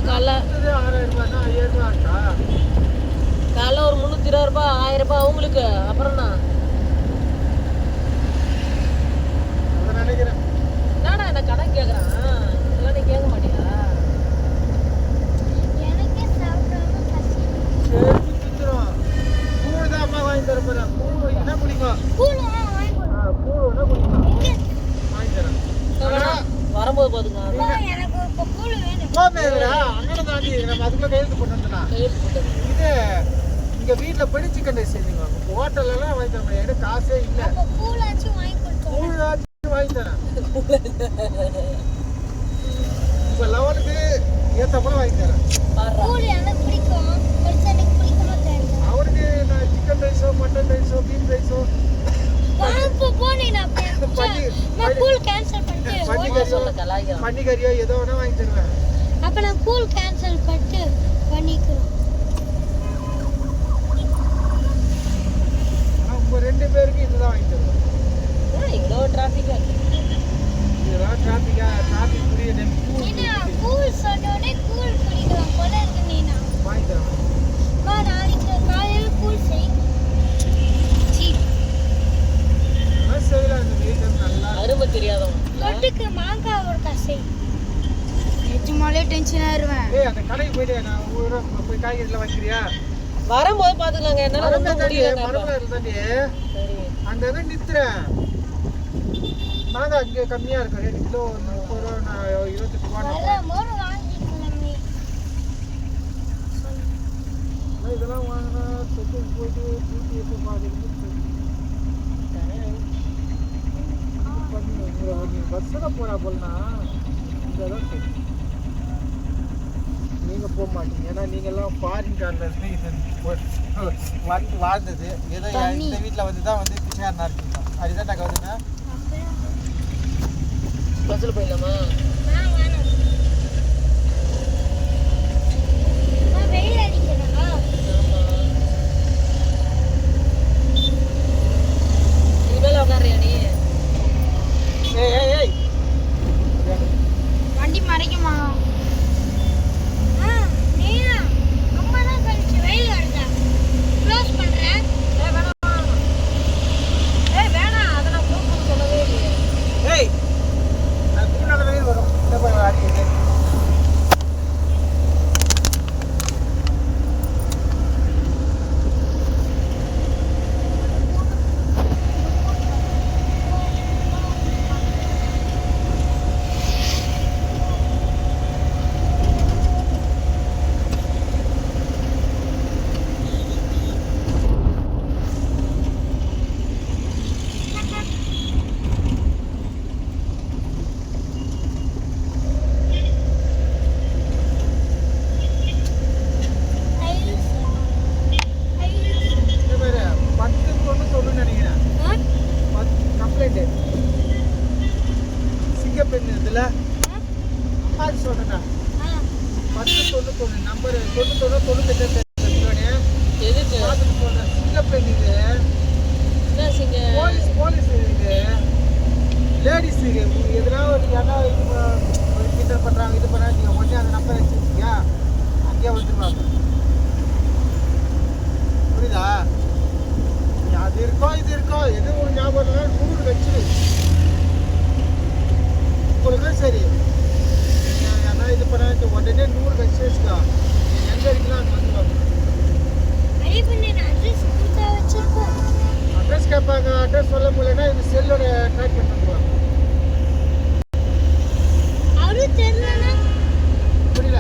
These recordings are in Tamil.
காலைல 6000 ஆச்சா? காலைல ஒரு 320 ரூபாய் 1000 ரூபாய் அவங்களுக்கு. அப்புறம் தான் அதை நினைக்கிறேன். என்னடா என்ன கடன் கேட்குறான், இதெல்லாம் நீ கேட்க மாட்டியா? சரி சுத்திரும். கூழ் தான் அம்மா வாங்கி தர போறேன். கூழ் என்ன குடிக்கும்? கூழ் வேணா குடிக்கும். வாங்கி தரேன். வரும்போது பாத்துக்கலாம். அண்ணனை தாண்டி நம்ம அதுக்குள்ள கையெழுத்து போட்டு வந்துடலாம். இது இங்க வீட்டுல போய் சிக்கன் ரைஸ் செஞ்சுங்க. ஹோட்டல்ல எல்லாம் வாங்கி தர முடியாது, காசே இல்ல. கூழாச்சும் வாங்கி தரேன். இப்ப லெவலுக்கு ஏத்தப்பட வாங்கி தரேன். அவருக்கு நான் சிக்கன் ரைஸோ மட்டன் ரைஸோ பீஃப் ரைஸோ பன்னிக்கறியோ ஏதோ வேணா வாங்கி தருவேன். அப்ப நான் கூல் கேன்சல் பண்ணிக்கிறோம். உங்க 2 பேருக்கு இதுதான் வாங்கி தருவேன். இவ்வளோ டிராஃபிக்கா இதுதான் டிராஃபிக் புரியுது. கூல் சொன்னோடனே கூல் குடிக்கலாம் போல இருக்கு. நீனா வாங்கி தரேன். நாளைக்கு காலையில கூல் செய். செய்யலாம். இந்த வெயில் நல்லா அருமை தெரியாதவன் தொட்டுக்கு மாங்காய் ஒரு கசை. நிஜமாலே டென்ஷன் ஆயிருவேன். அந்த கடைக்கு போயிட்டு நான் போய் காய்கறிலாம் வாங்கிக்கிறியா? வரும்போது பாத்துக்கலாங்க. என்னால ரொம்ப முடியல. தாண்டி அந்த இதை நிறுத்துறேன். மாங்காய் இங்கே கம்மியா இருக்கு. 2 கிலோ 30 ரூபா, நான் 28 ரூபா. இதெல்லாம் வாங்கினா செட்டு போயிட்டு டியூட்டி எப்போ பார்க்குறது பண்ணி பஸ்ஸில் போகிறா போலனா இந்த தான் நீங்கள் போக மாட்டீங்க. ஏன்னா நீங்கள்லாம் ஃபாரின் காரில் இருந்து இது வந்து வாழ்ந்தது. ஏதோ இந்த வீட்டில் வந்து தான் வந்து பிச்சைக்காரனா இருக்கீங்க. அதுதான் நாங்கள் வந்துன்னா பஸ்ஸில் போயிடலாமா? இனிமேல் உட்காரியா நீ? ஏய் வண்டி மறைக்குமா? ரொம்ப தான் கழிச்சு வெயில் வருதா? க்ளோஸ் பண்றேன். வேணாம் அதை நான் க்ளோஸ் சொல்லவே இல்லையே. ஏய் நான் கூடாத வெயில் வரும். இந்த போய் ஆடிக்கிட்டு சொல்றேன். 10 நம்பர் 99 எதுக்கு சொல்றேன். சிங்கப்பெண் இது போலீஸ் இது லேடிஸ் எதுனா ஒரு கிண்டல் பண்றாங்க இது பண்ணாங்க உடனே அந்த நம்பர் வச்சுருக்கியா அங்கேயே வந்துருவாங்க. புரியுதா? அது இருக்கோ இது இருக்கோ எது ஒரு ஞாபகம் 100 வச்சிரு. உங்களுக்கு சரி இது பண்ண உடனே 100 வச்சுக்கா. எங்க இருக்கலாம் அங்கே வந்துடுவாங்க. அட்ரஸ் கேட்பாங்க. அட்ரஸ் சொல்ல முடியலன்னா இது செல்லோட ட்ராக் பண்ணி வந்துடுவாங்க. புரியல?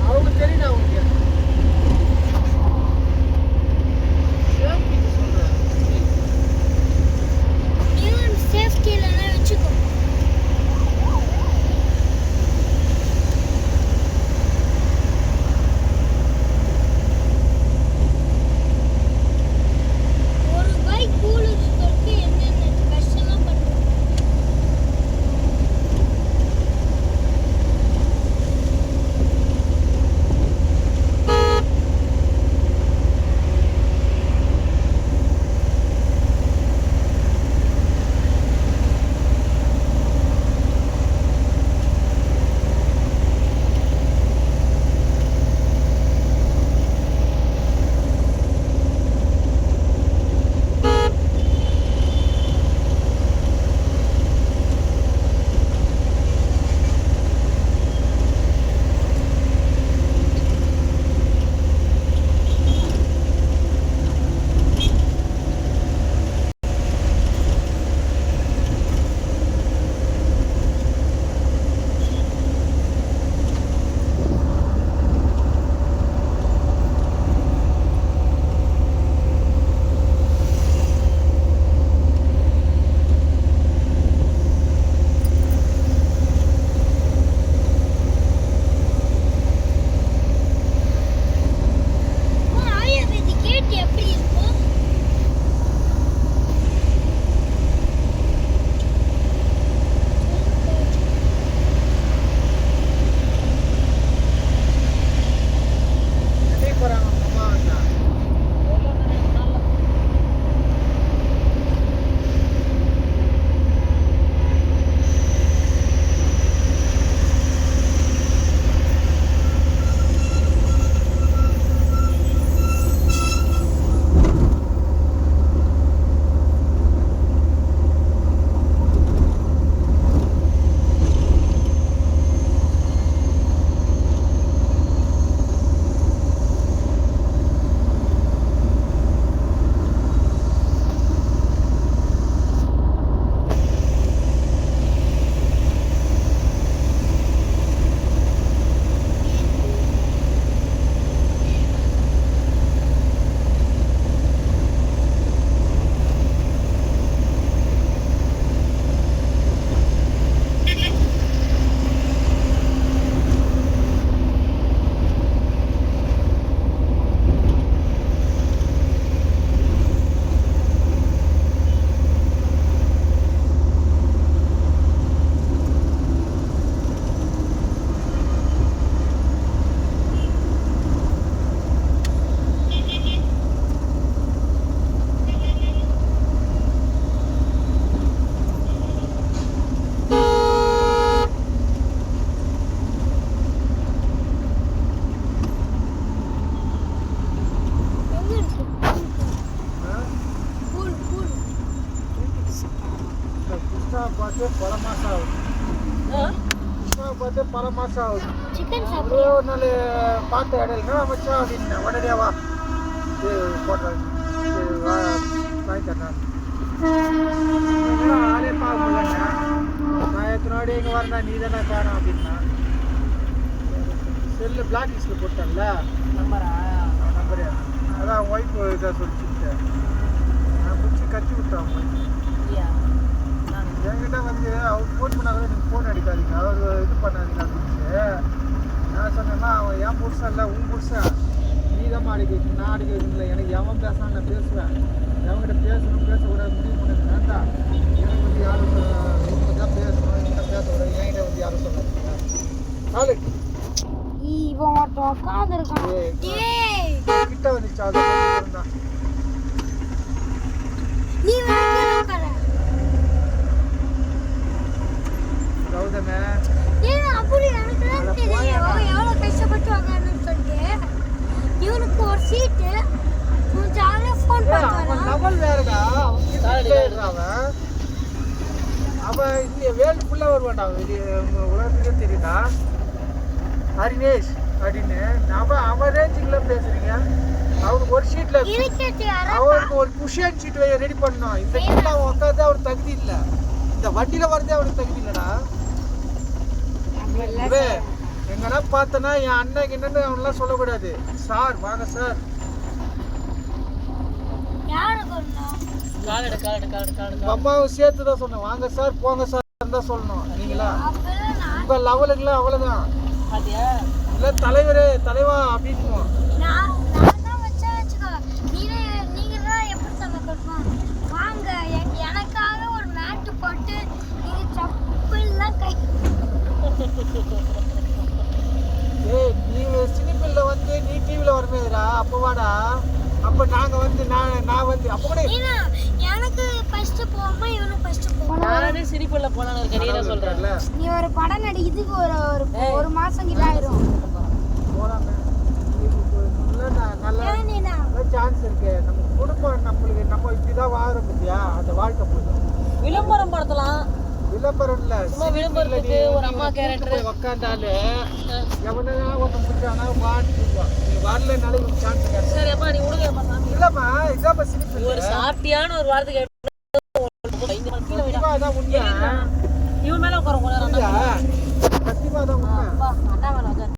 அவங்க தெரியல. அவங்களுக்கு புஷ்பா பார்த்து பல மாசம் ஆகுது. ஆ? புஷ்பா பார்த்து பல மாசம் ஆகுது. சிக்கன் ஒரே சாப்பிடுவோம். ஒரு நாள் பார்த்த இடையில மச்சா அப்படின்னு உடனே வா போடுறாங்க வாங்கி தர்றேன். ஆளே பார்க்க முடியலங்க. நான் எத்தனை வாடி எங்கே வரேன் நீ தானே காணும் அப்படின்னா செல்லு பிளாக் லிஸ்ட்டில் போட்டேன்ல நம்பரா? நம்பரு அதான் ஒய்ஃப் இதாக சொல்லிச்சுட்டு நான் பிடிச்சி கட்டி விட்டேன் அவங்க இல்லையா? என்கிட்ட வந்து அவர் ஃபோன் பண்ணாலும் எனக்கு ஃபோன் அடிக்காதீங்க அவர் இது பண்ணாதீங்க அப்படின்ட்டு நான் சொன்னேன்னா அவன் என் புருஷன் இல்லை உன் புருஷன் நீ தான் அடிக்க வைக்கணும் நான் அடிக்க வைக்கணும்ல எனக்கு எவன் பேசுறான் நான் பேசுவேன் எவன்கிட்ட பேசணும் பேசக்கூடாது முடிவு பண்ணது வேண்டாம் எனக்கு வந்து யாரும் இவங்க தான் பேசணும் இவங்க பேசக்கூடாது என்கிட்ட வந்து யாரும் சொல்லாதீங்க ஆளு இவன் ஒருத்தன் உட்காந்துருக்கான். டேய் கிட்ட வந்துச்சு அது கொஞ்சம் தான் நீ வேற உட்கார. கௌதமே ஏன் அப்படி எனக்கு தான் தெரியும் எவ்வளோ கஷ்டப்பட்டு வாங்கன்னு சொல்லிட்டு இவனுக்கு ஒரு சீட்டு கொஞ்சம் ஜாலியாக ஃபோன் அவன் பண்ணுவான். லெவல் வேறடா அவன் கிட்ட அவன் அவன் இந்த வேல்டு ஃபுல்லாக வருவான்டா வெளியே உலகத்துக்கே தெரியுதா ஹரினேஷ் அப்படின்னு அவன் ரேஞ்சுக்குள்ள பேசுறீங்க அவனுக்கு ஒரு ஷீட்ல இருக்கட்டு அவனுக்கு ஒரு குஷன் ஷீட் ரெடி பண்ணணும் இந்த ஷீட்ல அவன் உட்காந்து அவனுக்கு தகுதி இல்லை இந்த வண்டியில வரதே அவனுக்கு தகுதி இல்லடா எங்கன்னா பார்த்தனா என் அண்ணன் என்னன்னு அவனெல்லாம் சொல்லக்கூடாது சார் வாங்க சார் யாருக்கு ஒண்ணு உங்க அம்மாவும் சேர்த்து தான் சொன்னேன் வாங்க சார் போங்க சார் தான் சொல்லணும் நீங்களா அப்பெல்லாம் நான் உங்க லெவலுக்குலாம் அவ்வளவுதான் பாத்தியா? இல்ல தலைவரே தலைவா அப்படின்னு நான் தான் வச்சுக்கோ. நீங்க தான் எப்படி சமைக்கணும் வாங்க எனக்காக ஒரு மேட்டு போட்டு நீங்க சப்பல்லாம் கை ஏய் நீ சினிப்பில்ல வந்து நீ டிவில வரமேடா அப்ப வாடா அப்ப நாங்க வந்து நான் வந்து அப்ப கூட ஏன்னா எனக்கு ஃபர்ஸ்ட் போகாம இவனும் ஃபர்ஸ்ட் போகணும். நானே சிரிப்புல போனான்னு ஒரு கரியரை சொல்றேன்ல. நீ ஒரு படம் நடி இதுக்கு ஒரு மாசம் கிட்ட ஆயிரும். போலாமே நல்லா ஏன்னா சான்ஸ் இருக்கு நம்ம குடும்பம் நம்மளுக்கு நம்ம இப்படிதான் வாழறோம் பத்தியா அந்த வாழ்க்கை போதும் விளம்பரம் படுத்தலாம். விளம்பரம் இல்ல சும்மா விளம்பரத்துக்கு ஒரு அம்மா கேரக்டர் உக்காந்தாலே எவனா ஒருத்தன் பிடிச்சானா வாட்டுவான் நீ வரலனால இவனுக்கு சான்ஸ் கிடையாது சரி அப்பா நீ விடுங்கப்பா சாமி. இல்லம்மா இதாப்பா சிரிப்பு ஒரு சாப்பிட்டியான ஒரு வாரத்துக்கு அதான் உண்மை இவன் மேல உட்கார சத்தியமா தான் உண்மை அண்ணா மேல உட்காரு.